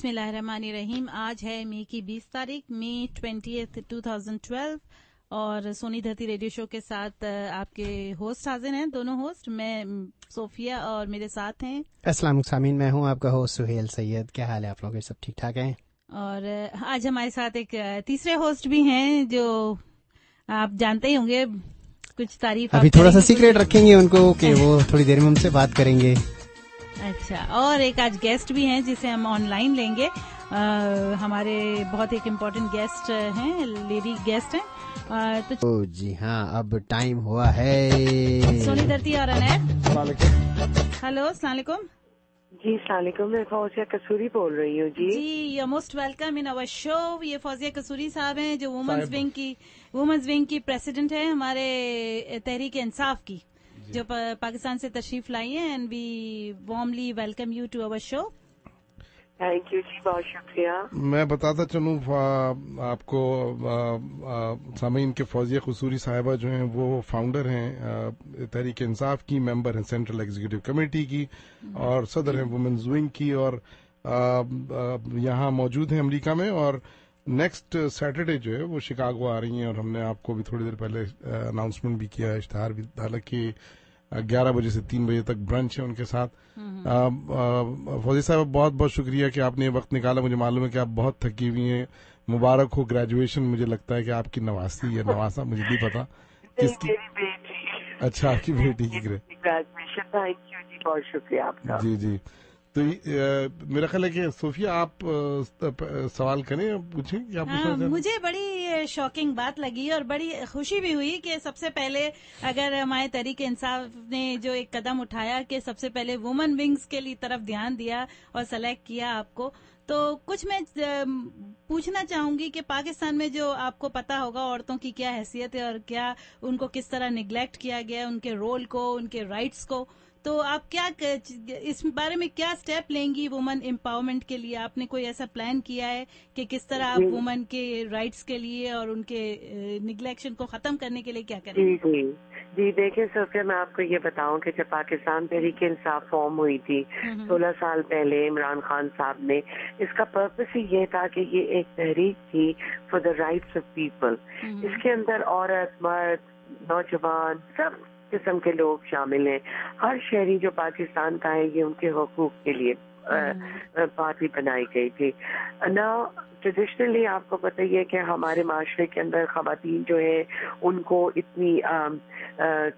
बिस्मिल्लाहिर्रहमानिर्रहीम। आज है मई की 20 तारीख, मई 20th 2012 और सोनी धरती रेडियो शो के साथ आपके होस्ट हाजिर हैं, दोनों होस्ट, मैं सोफिया और मेरे साथ हैं अस्सलाम वालेकुम सामीन, मैं हूं आपका होस्ट सुहेल सैयद। क्या हाल है आप लोगों के? सब ठीक ठाक हैं? और आज हमारे साथ एक तीसरे होस्ट भी हैं जो आप जानते ही होंगे, कुछ तारीफ अभी थोड़ा सा सीक्रेट रखेंगे उनको कि वो थोड़ी देर में हमसे बात करेंगे। अच्छा, और एक आज गेस्ट भी हैं जिसे हम ऑनलाइन लेंगे। हमारे बहुत एक इम्पोर्टेंट गेस्ट हैं, लेडी गेस्ट हैं। तो जी हाँ, अब टाइम हुआ है सोनी धरती और अनैब। हेलो, अस्सलाम वालेकुम। जी सलामुअलैकुम, मैं फौजिया कसूरी बोल रही हूँ। जी, you most welcome in our show. ये फौजिया कसूरी साहब हैं जो वुमेन्स विंग की प्रेसिडेंट है हमारे तहरीक इंसाफ की, जो पाकिस्तान से तशरीफ लाई है। And we warmly welcome you to our show. Thank you जी, बहुत शुक्रिया। मैं बताता चलूँ आपको, सामीन के फौजिया कसूरी साहिबा जो हैं वो फाउंडर हैं तहरीक इंसाफ की, मेंबर हैं सेंट्रल एग्जीक्यूटिव कमेटी की और सदर हैं वुमेन्स विंग की, और यहाँ मौजूद हैं अमेरिका में। और नेक्स्ट सैटरडे जो है वो शिकागो आ रही हैं, और हमने आपको भी थोड़ी देर पहले अनाउंसमेंट भी किया, इश्तहार भी, हालांकि 11 बजे से 3 बजे तक ब्रंच है उनके साथ। फौजी साहब, बहुत बहुत शुक्रिया कि आपने ये वक्त निकाला। मुझे मालूम है कि आप बहुत थकी हुई हैं। मुबारक हो ग्रेजुएशन। मुझे लगता है कि आपकी नवासी या नवासा, मुझे नहीं पता किसकी। अच्छा, आपकी बेटी की ग्रेजुएशन। थैंक यू जी, बहुत शुक्रिया आपका। जी जी। तो मेरा ख्याल है कि सोफिया आप सवाल करें, पूछें क्या पूछना चाहते हैं? मुझे बड़ी शॉकिंग बात लगी और बड़ी खुशी भी हुई कि सबसे पहले अगर हमारे तहरीक इंसाफ ने जो एक कदम उठाया कि सबसे पहले वुमेन विंग्स के लिए तरफ ध्यान दिया और सेलेक्ट किया आपको, तो कुछ मैं पूछना चाहूंगी कि पाकिस्तान में जो आपको पता होगा औरतों की क्या हैसियत है और क्या उनको किस तरह निगलेक्ट किया गया, उनके रोल को, उनके राइट्स को, तो आप क्या इस बारे में क्या स्टेप लेंगी वुमेन एम्पावरमेंट के लिए? आपने कोई ऐसा प्लान किया है कि किस तरह आप वुमेन के राइट्स के लिए और उनके निगलेक्शन को खत्म करने के लिए क्या करेंगे? जी जी जी, देखिए सोफिया, मैं आपको ये बताऊं कि जब पाकिस्तान तहरीक इंसाफ फॉर्म हुई थी 16 साल पहले इमरान खान साहब ने, इसका पर्पस ही ये था कि ये एक तहरीक थी for the rights of people. इसके अंदर औरत, मर्द, नौजवान, सब किस्म के लोग शामिल हैं। हर शहरी जो पाकिस्तान का है, ये उनके हुकूक के लिए पार्टी बनाई गई थी ना। ट्रेडिशनली आपको पता ही है कि हमारे माशरे के अंदर खवातीन जो है उनको इतनी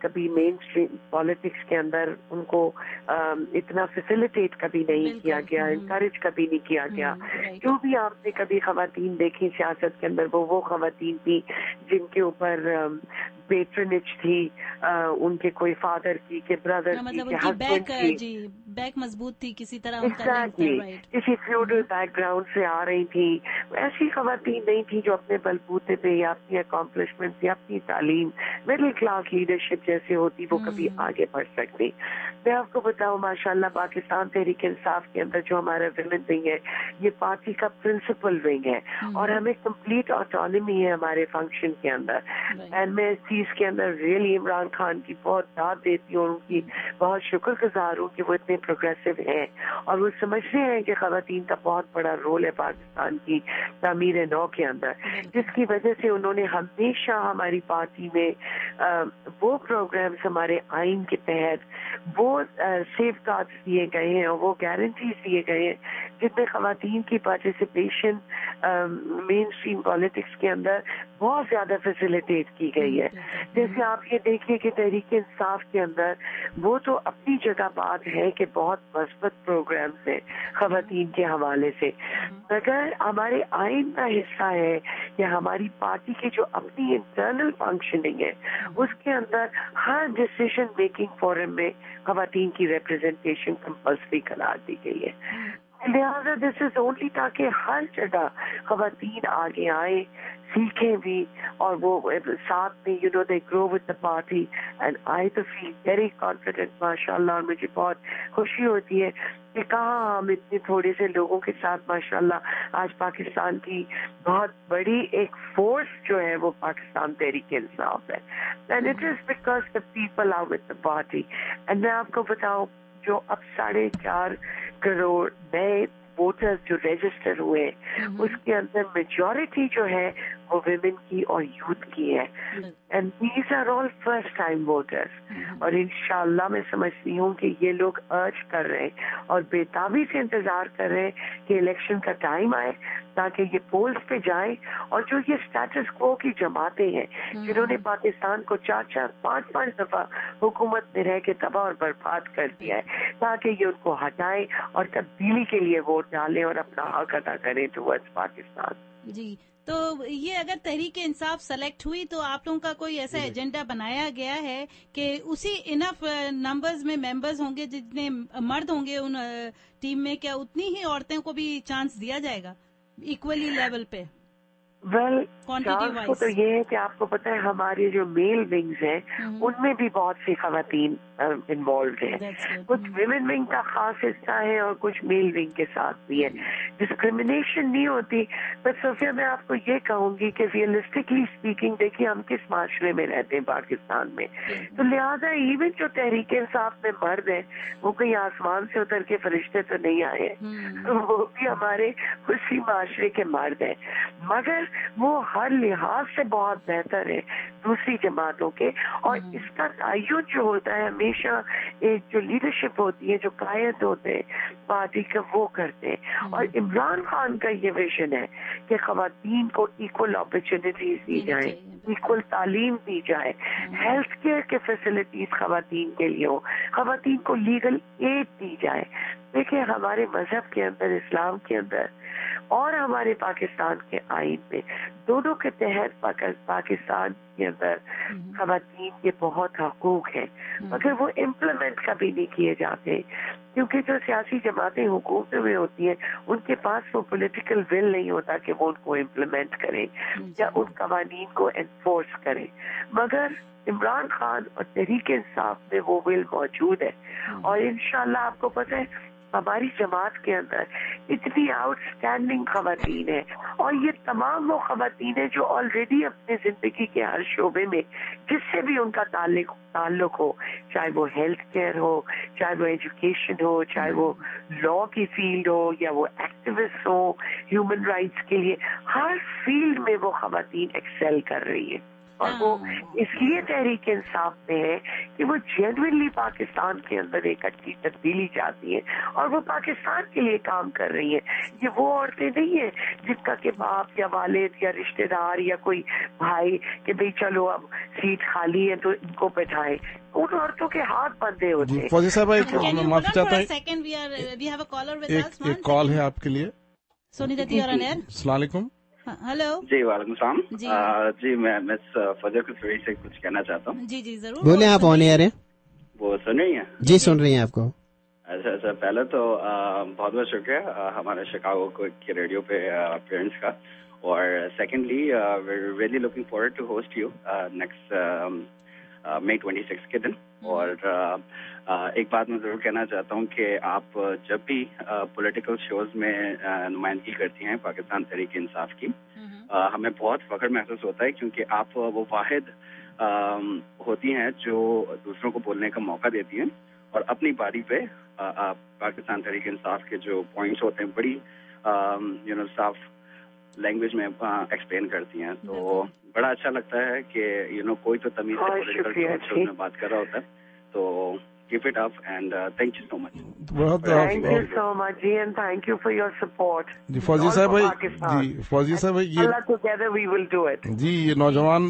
कभी मेन स्ट्रीम पॉलिटिक्स के अंदर उनको इतना फैसिलिटेट कभी नहीं किया गया, इनकरेज कभी नहीं किया गया। जो भी आपने कभी खवातीन देखी सियासत के अंदर, वो खवातीन थी जिनके ऊपर पेट्रनेज थी, उनके कोई फादर की, के ब्रदर की, के हस्बैंड की, बैक मजबूत थी किसी तरह, किसी फ्यूडल बैकग्राउंड से आ रही थी। ऐसी खवातीन नहीं थी जो अपने बलबूते पे या अपनी अकॉम्प्लिशमेंट या अपनी तालीम, मिडिल क्लास लीडरशिप जैसे होती, वो कभी आगे बढ़ सकती। मैं आपको बताऊं, माशाल्लाह पाकिस्तान तहरीक इंसाफ के अंदर जो हमारा विमेन विंग है, ये पार्टी का प्रिंसिपल विंग है और हमें कंप्लीट ऑटोनॉमी है हमारे फंक्शन के अंदर। एंड मैं इस चीज के अंदर रियली इमरान खान की बहुत दाद देती हूँ, उनकी बहुत शुक्रगुजार हूँ कि वो इतने प्रोग्रेसिव हैं और वो समझते हैं कि खवातीन का बहुत बड़ा रोल है पाकिस्तान की तामीर नौ के अंदर, जिसकी वजह से उन्होंने हमेशा हमारी पार्टी में वो प्रोग्राम्स हमारे आइन के तहत वो सेफ गार्ड्स दिए गए हैं और वो गारंटीज दिए गए हैं जिसमें खवातीन की पार्टिसिपेशन मेन स्ट्रीम पॉलिटिक्स के अंदर बहुत ज्यादा फैसिलिटेट की गई है। जैसे आप ये देखिए कि तहरीक इंसाफ के अंदर वो तो अपनी जगह बात है कि बहुत मस्बत प्रोग्राम्स हैं खवातीन के हवाले से, मगर हमारे आइन का हिस्सा है कि हमारी पार्टी के जो अपनी इंटरनल फंक्शनिंग है उसके अंदर हर डिसीजन मेकिंग फोरम में खवातीन की रिप्रेजेंटेशन कंपल्सरी करार दी गई है। लिहाजा दिस इज ओनली ताकि हर जगह खवातीन आगे आए, सीखें भी और वो साथ में they grow with the party. And I तो फील वेरी कॉन्फिडेंट माशाल्लाह, और मुझे बहुत खुशी होती है कि कहाँ हम इतने थोड़े से लोगों के साथ माशाल्लाह आज पाकिस्तान की बहुत बड़ी एक फोर्स जो है वो पाकिस्तान तहरीक इंसाफ है। And it is because the people are with the party. And मैं आपको बताऊं, जो अब 4.5 करोड़ नए वोटर्स जो रजिस्टर हुए उसके अंदर मेजॉरिटी जो है वो विमेन की और यूथ की है, and these are all first time voters. और इंशाल्लाह मैं समझती हूँ कि ये लोग अर्ज कर रहे हैं और बेताबी से इंतजार कर रहे हैं कि इलेक्शन का टाइम आए ताकि ये पोल्स पे जाए, और जो ये स्टेटस क्वो की जमातें हैं जिन्होंने पाकिस्तान को 4-4, 5-5 दफा हुकूमत में रह के तबाह और बर्बाद कर दिया है, ताकि ये उनको हटाएं और तब्दीली के लिए वोट डालें और अपना हक अदा करें टुवर्ड्स पाकिस्तान। जी, तो ये अगर तहरीक इंसाफ सेलेक्ट हुई तो आप लोगों का कोई ऐसा एजेंडा बनाया गया है कि उसी इनफ नंबर्स में मेंबर्स होंगे, जितने मर्द होंगे उन टीम में, क्या उतनी ही औरतें को भी चांस दिया जाएगा इक्वली लेवल पे? वेल, क्वांटिटी को तो ये है कि आपको पता है हमारे जो मेल विंग्स हैं उनमें भी बहुत सी खवातीन इन्वॉल्व हैं, कुछ विमेन विंग का खास हिस्सा है और कुछ मेल विंग के साथ भी है। डिस्क्रिमिनेशन नहीं होती, बट सोफिया मैं आपको ये कहूंगी कि रियलिस्टिकली स्पीकिंग देखिए हम किस माशरे में रहते हैं पाकिस्तान में, तो लिहाजा इवन जो तहरीक इंसाफ में मर्द है वो कहीं आसमान से उतर के फरिश्ते तो नहीं आए हैं, वो भी हमारे उसी माशरे के मर्द हैं, मगर वो हर लिहाज से बहुत बेहतर है दूसरी जमातों के। और इसका तयन जो होता है हमेशा एक जो लीडरशिप होती है, जो कायद होते हैं पार्टी का, वो करते हैं। और इमरान खान का ये विजन है कि खवातीन को इक्वल अपॉर्चुनिटीज दी जाए, इक्वल तालीम दी जाए, हेल्थ केयर के फैसिलिटीज खवातीन के लिए हो, खवातीन को लीगल एड दी जाए। देखिए हमारे मजहब के अंदर, इस्लाम के अंदर और हमारे पाकिस्तान के आईन में, दोनों के तहत पाकिस्तान के अंदर खवातीन के बहुत हकूक हैं, मगर वो इम्प्लीमेंट कभी नहीं किए जाते, क्योंकि जो सियासी जमातें हुकूमत में होती हैं उनके पास वो पॉलिटिकल विल नहीं होता कि वो उनको इम्प्लीमेंट करें या उन कवानीन को एनफोर्स करें। मगर इमरान खान और तहरीक इंसाफ में वो विल मौजूद है, और इंशाल्लाह आपको पता है हमारी जमात के अंदर इतनी आउटस्टैंडिंग खवातीन है, और ये तमाम वो खवातीन है जो ऑलरेडी अपने जिंदगी के हर शोबे में जिससे भी उनका ताल्लुक हो, चाहे वो हेल्थ केयर हो, चाहे वो एजुकेशन हो, चाहे वो लॉ की फील्ड हो, या वो एक्टिविस्ट हो ह्यूमन राइट्स के लिए, हर फील्ड में वो खवातीन एक्सेल कर रही है। और वो इसलिए तहरीक इंसाफ में है कि वो जेन्युइनली पाकिस्तान के अंदर एक अच्छी तब्दीली चाहती है और वो पाकिस्तान के लिए काम कर रही है। ये वो औरतें नहीं है जिनका के बाप या वालिद या रिश्तेदार या कोई भाई कि भाई चलो अब सीट खाली है तो इनको बैठाएं, उन औरतों के हाथ बंधे होते हैं। फौजी साहब माफी चाहता हूँ, एक कॉल है आपके लिए। सोनी दत्ती और अस्सलाम वालेकुम। हेलो जी, वालेकुम सलाम। जी मैं मिस फजर खुशरी से कुछ कहना चाहता हूँ। जी जी जरूर बोले, आप ऑन एयर हैं? वो सुन रही हैं? जी सुन रही हैं आपको। अच्छा, पहले तो बहुत बहुत शुक्रिया हमारे शिकागो के रेडियो पे अपीयरेंस का, और secondly really looking forward to host you next May 26 के दिन। और एक बात मैं जरूर कहना चाहता हूँ कि आप जब भी पॉलिटिकल शोज में नुमाइंदगी करती हैं पाकिस्तान तहरीक इंसाफ की, हमें बहुत फख्र महसूस होता है, क्योंकि आप वो वाहिद होती हैं जो दूसरों को बोलने का मौका देती हैं और अपनी पार्टी पे पाकिस्तान तहरीक इंसाफ के जो पॉइंट्स होते हैं बड़ी साफ लैंग्वेज में एक्सप्लेन करती हैं। तो बड़ा अच्छा लगता है कि कोई तो तमीज से पॉलिटिकल शोज में बात कर रहा होता है। तो keep it up and thank you so much. Thank you so much ji, and thank you for your support. जी फौजी साहब भाई, जी फौजी साहब भाई, ये together we will do it. जी ये नौजवान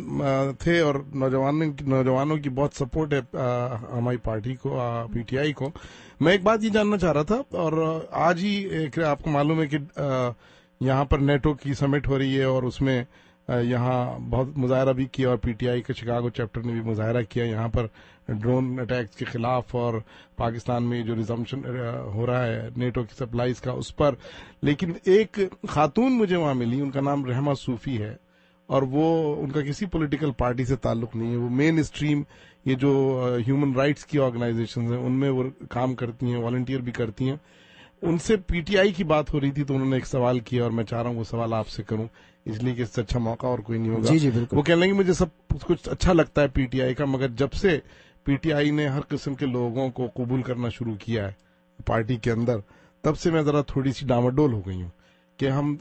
थे और नौजवानों की बहुत सपोर्ट है हमारी पार्टी को, पीटीआई को। मैं एक बात ये जानना चाह रहा था, और आज ही आपको मालूम है कि यहाँ पर नेटो की समिट हो रही है और उसमें यहाँ बहुत मुजाहरा भी किया, और पीटीआई के शिकागो चैप्टर ने भी मुजाहरा किया यहाँ पर ड्रोन अटैक्स के खिलाफ और पाकिस्तान में जो रिजम्पशन हो रहा है नेटो की सप्लाईज का उस पर। लेकिन एक खातून मुझे वहां मिली, उनका नाम रहमा सूफी है, और वो उनका किसी पॉलिटिकल पार्टी से ताल्लुक नहीं है, वो मेन स्ट्रीम ये जो ह्यूमन राइट्स की ऑर्गेनाइजेशन है उनमें वो काम करती हैं, वॉलंटियर भी करती हैं। उनसे पीटीआई की बात हो रही थी तो उन्होंने एक सवाल किया और मैं चाह रहा हूँ वो सवाल आपसे करूं, इसलिए कि इससे अच्छा मौका और कोई नहीं होगा। जी जी बिल्कुल। वो कहने लगे मुझे सब कुछ अच्छा लगता है पीटीआई का, मगर जब से पीटीआई ने हर किस्म के लोगों को कबूल करना शुरू किया है पार्टी के अंदर, तब से मैं जरा थोड़ी सी डामाडोल हो गई हूँ कि हम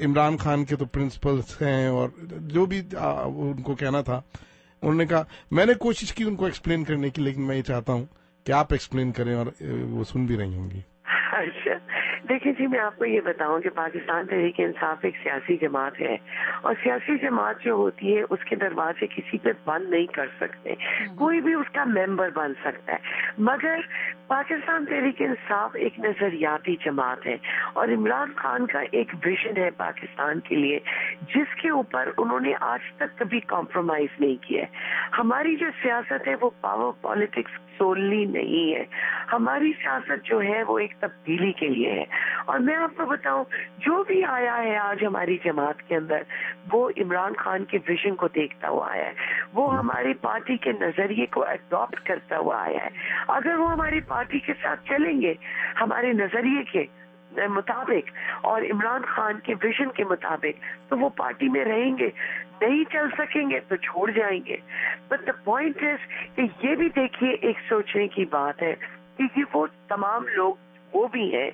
इमरान खान के तो प्रिंसिपल्स हैं और जो भी उनको कहना था उन्होंने कहा, मैंने कोशिश की उनको एक्सप्लेन करने की, लेकिन मैं ये चाहता हूँ कि आप एक्सप्लेन करें और वो सुन भी रही होंगी। अच्छा, देखिए जी, मैं आपको ये बताऊं कि पाकिस्तान तहरीक इंसाफ एक सियासी जमात है और सियासी जमात जो होती है उसके दरवाजे किसी पे बंद नहीं कर सकते, कोई भी उसका मेंबर बन सकता है, मगर पाकिस्तान तहरीक इंसाफ एक नजरियाती जमात है और इमरान खान का एक विजन है पाकिस्तान के लिए जिसके ऊपर उन्होंने आज तक कभी कॉम्प्रोमाइज नहीं किया। हमारी जो सियासत है वो पावर पॉलिटिक्स सोलली नहीं है, हमारी सियासत जो है वो एक तब्दीली के लिए है। और मैं आपको बताऊं, जो भी आया है आज हमारी जमात के अंदर वो इमरान खान के विजन को देखता हुआ आया है, वो हमारी पार्टी के नजरिए को अडॉप्ट करता हुआ आया है। अगर वो हमारी पार्टी के साथ चलेंगे हमारे नजरिए के मुताबिक और इमरान खान के विजन के मुताबिक तो वो पार्टी में रहेंगे, नहीं चल सकेंगे तो छोड़ जाएंगे। बट द पॉइंट इज कि ये भी देखिए एक सोचने की बात है कि ये वो तमाम लोग वो भी हैं,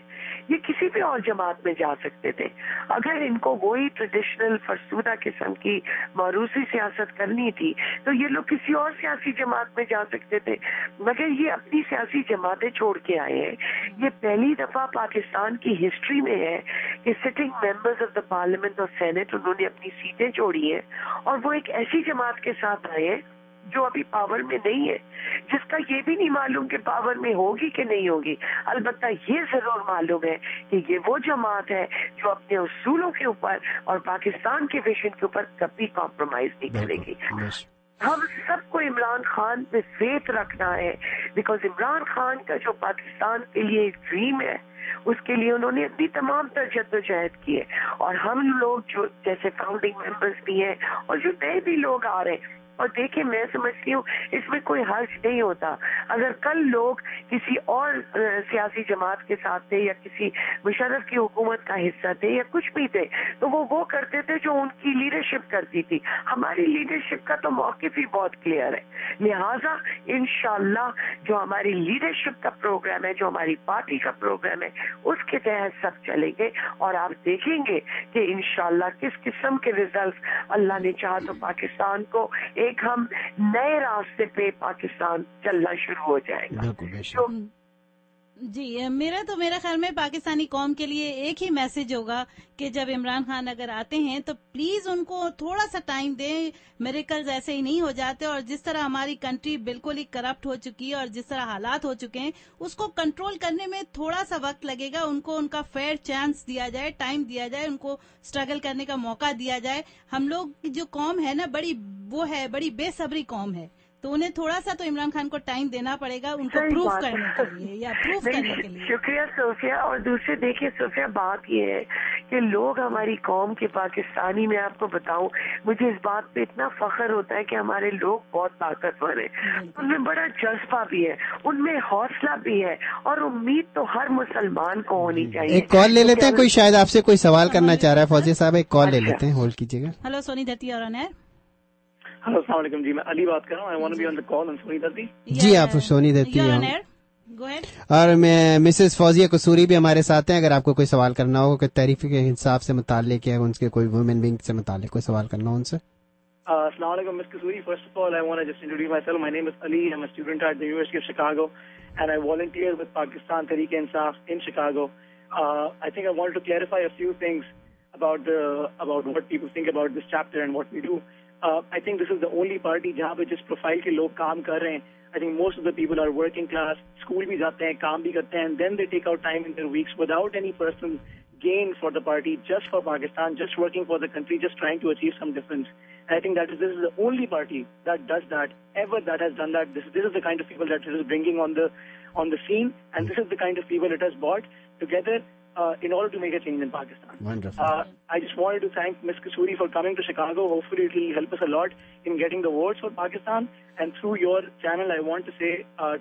ये किसी भी और जमात में जा सकते थे। अगर इनको वही ट्रेडिशनल फरसूदा किस्म की मारूसी सियासत करनी थी तो ये लोग किसी और सियासी जमात में जा सकते थे, मगर ये अपनी सियासी जमातें छोड़ के आए हैं। ये पहली दफा पाकिस्तान की हिस्ट्री में है कि sitting members of the parliament और सेनेट उन्होंने अपनी सीटें छोड़ी हैं और वो एक ऐसी जमात के साथ आए हैं जो अभी पावर में नहीं है, जिसका ये भी नहीं मालूम कि पावर में होगी कि नहीं होगी। अलबत्ता ये जरूर मालूम है कि ये वो जमात है जो अपने उसूलों के ऊपर और पाकिस्तान के विजन के ऊपर कभी कॉम्प्रोमाइज नहीं करेगी। हम सबको इमरान खान पे फेथ रखना है बिकॉज इमरान खान का जो पाकिस्तान के लिए एक ड्रीम है उसके लिए उन्होंने अपनी तमाम जद्दोजहद की है और हम लोग जो जैसे फाउंडिंग मेंबर्स भी हैं और जो नए भी लोग आ रहे हैं। और देखिए, मैं समझती हूँ इसमें कोई हर्ज नहीं होता अगर कल लोग किसी और सियासी जमात के साथ थे या किसी मुशर्रफ की हुकूमत का हिस्सा थे या कुछ भी थे तो वो करते थे जो उनकी लीडरशिप करती थी। हमारी लीडरशिप का तो मौक़िफ़ ही बहुत क्लियर है, लिहाजा इंशाअल्लाह जो हमारी लीडरशिप का प्रोग्राम है, जो हमारी पार्टी का प्रोग्राम है, उसके तहत सब चलेंगे और आप देखेंगे कि इंशाअल्लाह किस किस्म के रिजल्ट अल्लाह ने चाहा तो पाकिस्तान को एक हम नए रास्ते पे पाकिस्तान चलना शुरू हो जाएगा। जी, मेरा ख्याल में पाकिस्तानी कौम के लिए एक ही मैसेज होगा कि जब इमरान खान अगर आते हैं तो प्लीज उनको थोड़ा सा टाइम दें। मिरेकल्स ऐसे ही नहीं हो जाते और जिस तरह हमारी कंट्री बिल्कुल ही करप्ट हो चुकी है और जिस तरह हालात हो चुके हैं उसको कंट्रोल करने में थोड़ा सा वक्त लगेगा। उनको उनका फेयर चांस दिया जाए, टाइम दिया जाए, उनको स्ट्रगल करने का मौका दिया जाए। हम लोग की जो कौम है ना, बड़ी बेसब्री कौम है, तो उन्हें थोड़ा सा तो इमरान खान को टाइम देना पड़ेगा उनको प्रूफ करने के लिए या प्रूफ करने के लिए। शुक्रिया सोफिया। और दूसरे देखिए सोफिया, बात ये है कि लोग हमारी कौम के पाकिस्तानी, मैं आपको बताऊं, मुझे इस बात पे इतना फख्र होता है कि हमारे लोग बहुत ताकतवर हैं, उनमें बड़ा जज्बा भी है, उनमें हौसला भी है और उम्मीद तो हर मुसलमान को होनी चाहिए। एक कॉल ले लेते हैं, कोई शायद आपसे कोई सवाल करना चाह रहा है। फौजी साहब एक कॉल ले लेते हैं, होल्ड कीजिएगा। हेलो सोनी दत्ती और अनैर। हेलो, अस्सलाम वालेकुम जी, मैं अली बात कर रहा हूँ। I want to be on the call on Soni Datti. जी, आप सोनी दत्ती हैं और मैं मिसेस फौजिया कसूरी भी हमारे साथ हैं। अगर आपको कोई सवाल करना हो कि तहरीक इंसाफ से मुताल्लिक है, उनके कोई वुमेन विंग से मुताल्लिक कोई सवाल करना हो उनसे। अस्सलाम वालेकुम miss Kasuri. First of all I want to just introduce myself. My name is Ali. I am a student at the university of Chicago and I volunteer with Pakistan Tehreek Insaf in Chicago. I think I want to clarify a few things about what people think about this chapter and what we do. I think this is the only party जहाँ पे जिस profile के लोग काम कर रहे हैं. I think most of the people are working class, school भी जाते हैं, काम भी करते हैं, and then they take out time in their weeks without any personal gain for the party, just for Pakistan, just working for the country, just trying to achieve some difference. And I think this is the only party that does that, ever that has done that. This is the kind of people that it is bringing on the scene, and this is the kind of people it has brought together in order to make a change in Pakistan. Wonderful. I just wanted to thank Ms. Kasturi for coming to Chicago. Hopefully it will help us a lot in getting the votes for Pakistan. And through your channel, I want to say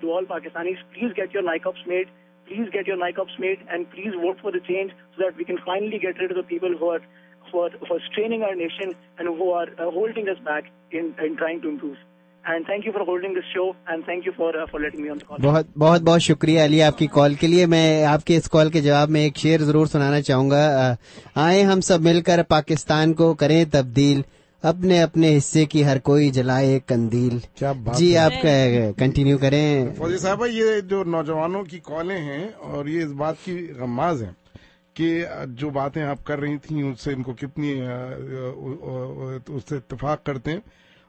to all Pakistanis, please get your NICOPs made. Please get your NICOPs made and please vote for the change so that we can finally get rid of the people who are straining our nation and who are holding us back in trying to improve. And thank you for holding this show, and thank you for letting me on the call. बहुत बहुत शुक्रिया अली आपकी call के लिए. मैं आपके इस call के जवाब में एक शेर जरूर सुनाना चाहूंगा. आए हम सब मिलकर पाकिस्तान को करें तब्दील, अपने अपने हिस्से की हर कोई जलाए एक कंदील. क्या बात जी आप कंटिन्यू करें. फौजी साहब, ये जो नौजवानों की कॉलें हैं और ये इस बात की गम्माज हैं कि जो बातें आप कर रही थी उससे इनको कितनी उससे इत्तेफाक करते हैं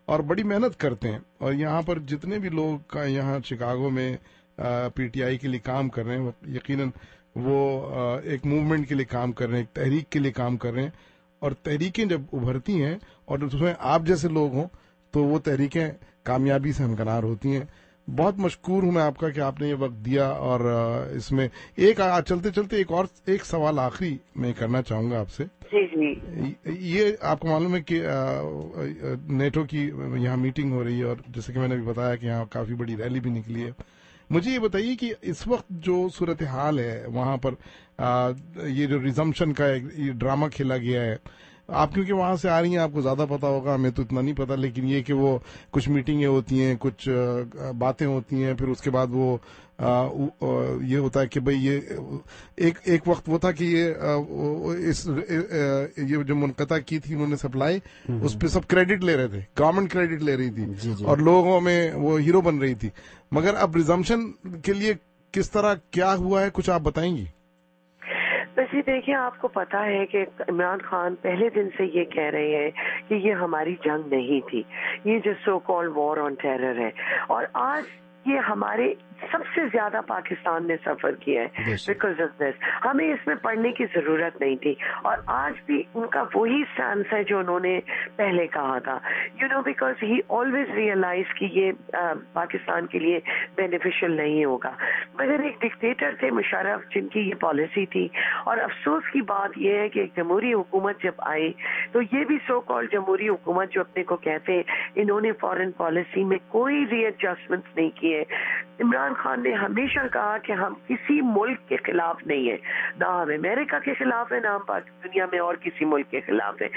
और बड़ी मेहनत करते हैं. और यहाँ पर जितने भी लोग यहाँ शिकागो में पीटीआई के लिए काम कर रहे हैं, यकीनन वो एक मूवमेंट के लिए काम कर रहे हैं, एक तहरीक के लिए काम कर रहे हैं. और तहरीकें जब उभरती हैं और उसमें आप जैसे लोग हों तो वो तहरीकें कामयाबी से हमकिनार होती हैं. बहुत मशकूर हूं मैं आपका कि आपने ये वक्त दिया. और इसमें चलते चलते एक सवाल आखिरी मैं करना चाहूंगा आपसे. ये आपको मालूम है कि नेटो की यहाँ मीटिंग हो रही है और जैसे कि मैंने भी बताया कि यहाँ काफी बड़ी रैली भी निकली है. मुझे ये बताइए कि इस वक्त जो सूरत हाल है वहां पर ये जो रिजम्पशन का ये ड्रामा खेला गया है, आप क्योंकि वहां से आ रही हैं आपको ज्यादा पता होगा, हमें तो इतना नहीं पता, लेकिन ये कि वो कुछ मीटिंगें होती हैं, कुछ बातें होती हैं, फिर उसके बाद वो ये होता है कि भाई ये एक वक्त वो था कि ये जो मुनक़ता की थी उन्होंने सप्लाई, उस पे सब क्रेडिट ले रहे थे, गवर्नमेंट क्रेडिट ले रही थी और लोगों में वो हीरो बन रही थी. मगर अब रिजम्पशन के लिए किस तरह क्या हुआ है, कुछ आप बताएंगी? वैसे देखिए, आपको पता है कि इमरान खान पहले दिन से ये कह रहे हैं कि ये हमारी जंग नहीं थी, ये जो so called war on terror है. और आज ये हमारे सबसे ज्यादा पाकिस्तान ने सफर किया है बिकॉज ऑफ दिस. हमें इसमें पढ़ने की जरूरत नहीं थी. और आज भी उनका वही स्टैंस है जो उन्होंने पहले कहा था, बिकॉज ही ऑलवेज रियलाइज कि ये पाकिस्तान के लिए बेनिफिशियल नहीं होगा. मगर एक डिक्टेटर थे मुशर्रफ जिनकी ये पॉलिसी थी. और अफसोस की बात यह है कि एक जमहूरी हुकूमत जब आई तो ये भी सो कॉल्ड जमहूरी हुकूमत जो अपने को कहते हैं, इन्होंने फॉरेन पॉलिसी में कोई रीएडजस्टमेंट नहीं किए. इमरान खान ने हमेशा कहा कि हम किसी मुल्क के खिलाफ नहीं है, ना हम अमेरिका के खिलाफ है, ना हम दुनिया में और किसी मुल्क के खिलाफ है,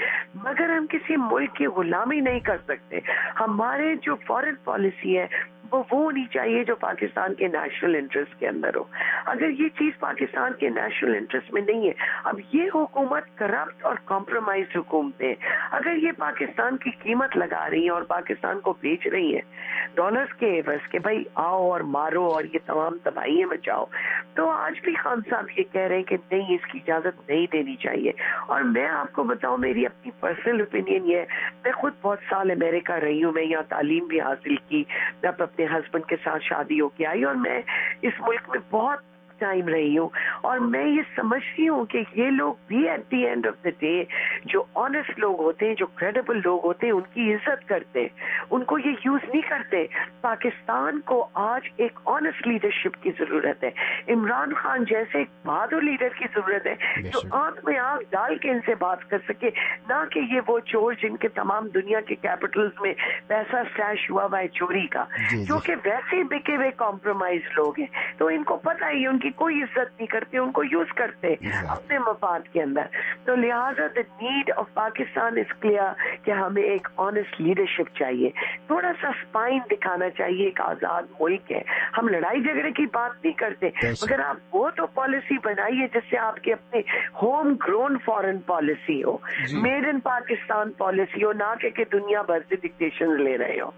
मगर हम किसी मुल्क की गुलामी नहीं कर सकते. हमारे जो फॉरेन पॉलिसी है वो होनी चाहिए जो पाकिस्तान के नेशनल इंटरेस्ट के अंदर हो. अगर ये चीज पाकिस्तान के नेशनल इंटरेस्ट में नहीं है, अब ये हुकूमत करप्ट और कॉम्प्रोमाइज हुकूमत है, अगर ये पाकिस्तान की कीमत लगा रही है और पाकिस्तान को बेच रही है डॉलर्स के एवज के, भाई आओ और मारो और ये तमाम तबाहियां मचाओ, तो आज भी खान साहब ये कह रहे हैं कि नहीं, इसकी इजाजत नहीं देनी चाहिए. और मैं आपको बताऊं, मेरी अपनी पर्सनल ओपिनियन ये है, मैं खुद बहुत साल अमेरिका रही हूँ, मैं यहाँ तालीम भी हासिल की, मैं अपने हस्बैंड के साथ शादी होके आई और मैं इस मुल्क में बहुत टाइम रही हूँ. और मैं ये समझती हूँ कि ये लोग भी at the end of the day जो ऑनेस्ट लोग होते हैं, जो क्रेडिबल लोग होते हैं, उनकी इज्जत करते हैं, उनको ये यूज नहीं करते. पाकिस्तान को आज एक ऑनेस्ट लीडरशिप की जरूरत है. इमरान खान जैसे एक बहादुर लीडर की जरूरत है जो आंख में आंख डाल के इनसे बात कर सके, ना कि ये वो चोर जिनके तमाम दुनिया के कैपिटल्स में पैसा स्टैश हुआ हुआ है चोरी का, जो कि वैसे बिके हुए कॉम्प्रोमाइज लोग हैं. तो इनको पता है उनकी कोई इज्जत नहीं करते, उनको यूज करते अपने मफाद के अंदर. तो लिहाजा the need of Pakistan is clear कि हमें एक ऑनेस्ट लीडरशिप चाहिए, थोड़ा सा स्पाइन दिखाना चाहिए. एक आजाद मुल्क है, हम लड़ाई झगड़े की बात नहीं करते, मगर आप वो तो पॉलिसी बनाइए जिससे आपके अपने होम ग्रोन फॉरेन पॉलिसी हो, मेड इन पाकिस्तान पॉलिसी हो, ना कि दुनिया भर से डिक्टेशन ले रहे हो.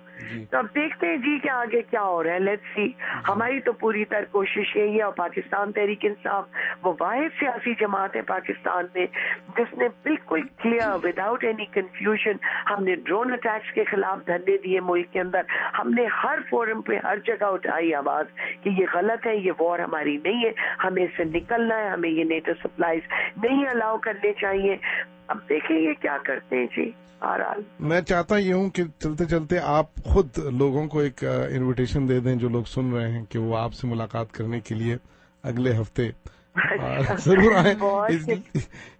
तो अब देखते हैं जी कि आगे क्या हो रहा है. Let's see. हमारी तो पूरी तरह कोशिश यही है, और पाकिस्तान तहरीक इंसाफ वो वाहिद सियासी जमात है पाकिस्तान में जिसने बिल्कुल क्लियर विदाउट एनी कंफ्यूजन, हमने ड्रोन अटैक्स के खिलाफ धरने दिए मुल्क के अंदर, हमने हर फोरम पे हर जगह उठाई आवाज कि ये गलत है, ये वॉर हमारी नहीं है, हमें इससे निकलना है, हमें ये नेटो सप्लाईज नहीं अलाउ करने चाहिए. अब देखेंगे क्या करते हैं जी. मैं चाहता ये हूँ कि चलते चलते आप खुद लोगों को एक इनविटेशन दे दें, जो लोग सुन रहे हैं, कि वो आपसे मुलाकात करने के लिए अगले हफ्ते ضرور آئیں.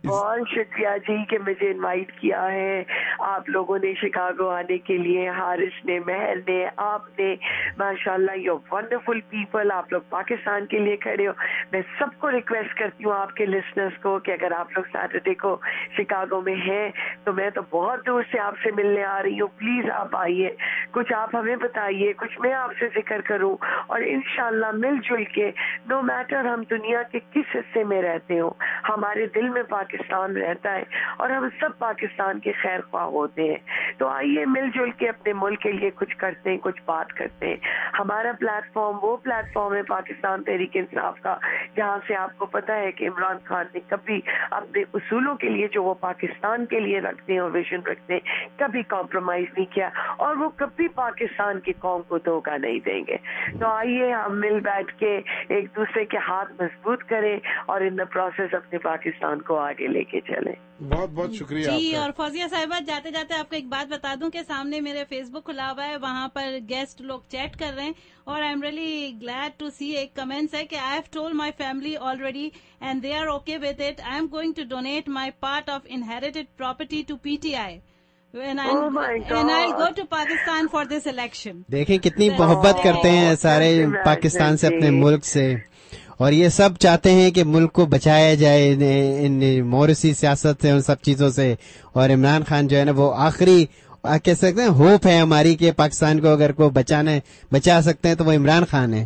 بہت شکریہ جی کہ مجھے انوائٹ کیا ہے آپ لوگوں نے شکاگو آنے کے لیے. حارث نے, مہر نے, آپ نے, ماشاءاللہ یو ونڈرفل پیپل. آپ لوگ پاکستان کے لیے کھڑے ہو. میں سب کو ریکویسٹ کرتی ہوں آپ کے لسنرز کو کہ اگر آپ لوگ سیٹرڈے کو شکاگو میں ہیں تو میں تو بہت دور سے آپ سے ملنے آ رہی ہوں. پلیز آپ آئیے, کچھ آپ ہمیں بتائیے, کچھ میں آپ سے ذکر کروں, اور انشاءاللہ مل جل کے نو میٹر ہم دنیا کے کس حصے میں رہتے ہوں ہمارے دل میں پاکستان رہتا ہے اور ہم سب پاکستان کے خیر خواہ ہوتے ہیں. تو آئیے مل جل کے اپنے ملک کے لیے کچھ کرتے ہیں, کچھ بات کرتے ہیں. ہمارا پلیٹ فارم وہ پلیٹ فارم ہے پاکستان تحریک انصاف کا جہاں سے آپ کو پتا ہے کہ عمران خان نے کبھی اپنے اصولوں کے لیے جو وہ پاکستان کے لیے رکھتے ہیں اور ویژن رکھتے ہیں کبھی کمپرومائز نہیں کیا, اور وہ کبھی پاکستان کی قوم کو دھوکہ نہیں دیں گے. تو آئیے ہم مل بیٹھ کے ایک دوسرے کے ہاتھ مضبوط کریں اور ان دا پروسیس اپنے پاکستان کو آگے لے کے چلیں. بہت بہت شکریہ جی. اور فوزیہ صاحبہ جاتے جاتے آپ کو ایک بات بتا دوں کہ سامنے میرے فیس بک کھلا ہوا ہے, وہاں پر گیسٹ لوگ چیٹ کر رہے ہیں, اور I am really glad to see. ایک کمنٹس ہے کہ I have told my family already and they are okay with it. I am going to donate my part of inherited property to PTI. And I'll go to Pakistan for this election. دیکھیں کتنی محبت کرتے ہیں سارے پاکستان سے, اپنے ملک سے, اور یہ سب چاہتے ہیں کہ ملک کو بچایا جائے ان موروثی سیاست سے, ان سب چیزوں سے. اور عمران خان جو ہے نا وہ آخری کہہ سکتے ہیں ہوپ ہے ہماری کہ پاکستان کو اگر کو بچا سکتے ہیں تو وہ عمران خان ہے.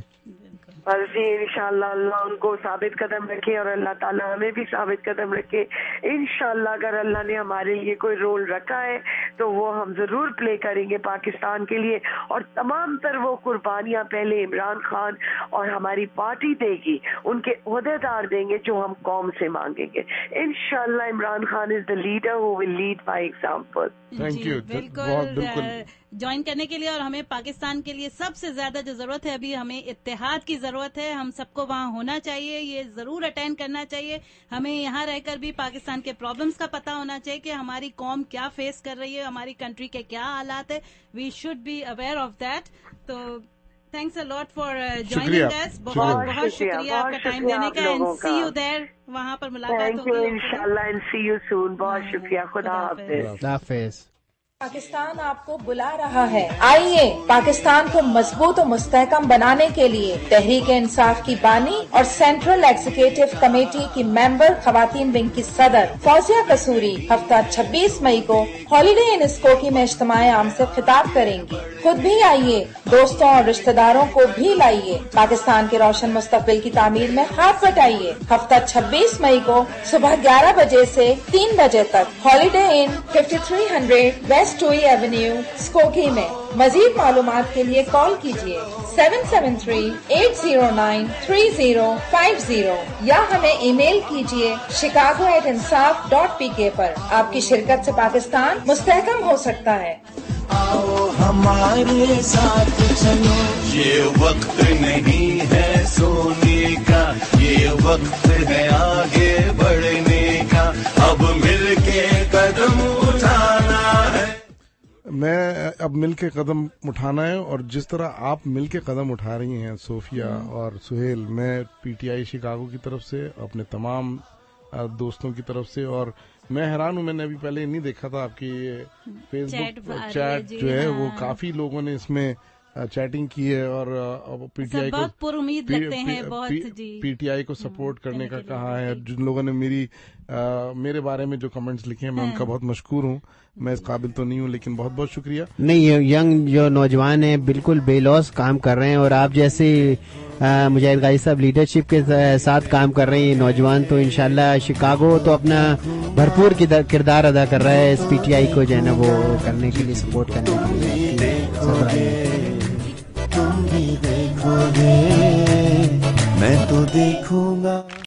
بس جی انشاءاللہ اللہ ان کو ثابت قدم رکھے اور اللہ تعالیٰ ہمیں بھی ثابت قدم رکھے. انشاءاللہ اگر اللہ نے ہمارے لیے کوئی رول رکھا ہے تو وہ ہم ضرور پلے کریں گے پاکستان کے لیے, اور تمام تر وہ قربانیاں پہلے عمران خان اور ہماری پارٹی دے گی, ان کے عہدیدار دیں گے جو ہم قوم سے مانگیں گے. انشاءاللہ Imran Khan is the leader who will lead by example. Thank you. بالکل جوائن کرنے کے لیے. اور ہمیں پاکستان کے لیے سب سے زیادہ جو ضرورت ہے ابھی, ہمیں اتحاد کی ضرورت ہے. ہم سب کو وہاں ہونا چاہیے, یہ ضرور اٹینڈ کرنا چاہیے. ہمیں یہاں رہ کر بھی پاکستان کے پرابلمس کا پتہ ہونا چاہیے کہ ہماری قوم کیا فیس کر رہی ہے, ہماری کنٹری کے کیا حالات ہے. We should be aware of that. تو thanks a lot for joining us. بہت بہت شکریہ آپ کا ٹائم دینے کا. اینڈ سی یو دیر, وہاں پر ملاقات ہوگی انشاءاللہ. And see you soon. بہت شکریہ. خدا حافظ. پاکستان آپ کو بلا رہا ہے. آئیے پاکستان کو مضبوط و مستحکم بنانے کے لیے تحریک انصاف کی بانی اور سینٹرل ایگزیکٹو کمیٹی کی ممبر خواتین ونگ کی صدر فوزیہ قصوری ہفتہ 26 مئی کو ہالیڈے ان اسکوکی میں اجتماع عام سے خطاب کریں گی. خود بھی آئیے, دوستوں اور رشتہ داروں کو بھی لائیے. پاکستان کے روشن مستقبل کی تعمیر میں ہاتھ بٹائیے. ہفتہ 26 مئی کو صبح 11 بجے سے 3 بجے تک ہالیڈے ان 5300 ویسٹ ٹوئی ایونیو اسکوکی میں. مزید معلومات کے لیے کال کیجیے 773-809-3050 یا ہمیں ای میل کیجیے chicago@insaf.pk پر. آپ کی شرکت سے پاکستان مستحکم ہو سکتا ہے. آؤ ہمارے ساتھ چلو, یہ وقت نہیں ہے سونے کا, یہ وقت ہے آگے بڑھنے کا, اب مل کے قدم اٹھانا ہے. میں اب مل کے قدم اٹھانا ہے, اور جس طرح آپ مل کے قدم اٹھا رہی ہیں صوفیہ اور سہیل, میں PTI شکاگو کی طرف سے, اپنے تمام دوستوں کی طرف سے, اور میں حیران ہوں, میں نے ابھی پہلے نہیں دیکھا تھا آپ کی فیس بک چیٹ جو ہے وہ کافی لوگوں نے اس میں چیٹنگ کی ہے, اور PTI کو پر امید لگتے ہیں بہت. PTI کو سپورٹ کرنے کا کہا ہے. جن لوگوں نے میرے بارے میں جو کمنٹس لکھے ہیں میں ان کا بہت مشکور ہوں. میں اس قابل تو نہیں ہوں لیکن بہت بہت شکریہ. نہیں, ینگ جو نوجوان ہیں بالکل بے لوث کام کر رہے ہیں, اور آپ جیسے مجاہد غازی صاحب لیڈرشپ کے ساتھ کام کر رہے ہیں نوجوان, تو انشاءاللہ شکاگو تو اپنا بھرپور کردار ادا کر رہا ہے اس PTI کو جو ہے نا وہ کرنے کے لیے, سپورٹ کرنے کے لیے. تم بھی دیکھو گے, میں تو دیکھوں گا.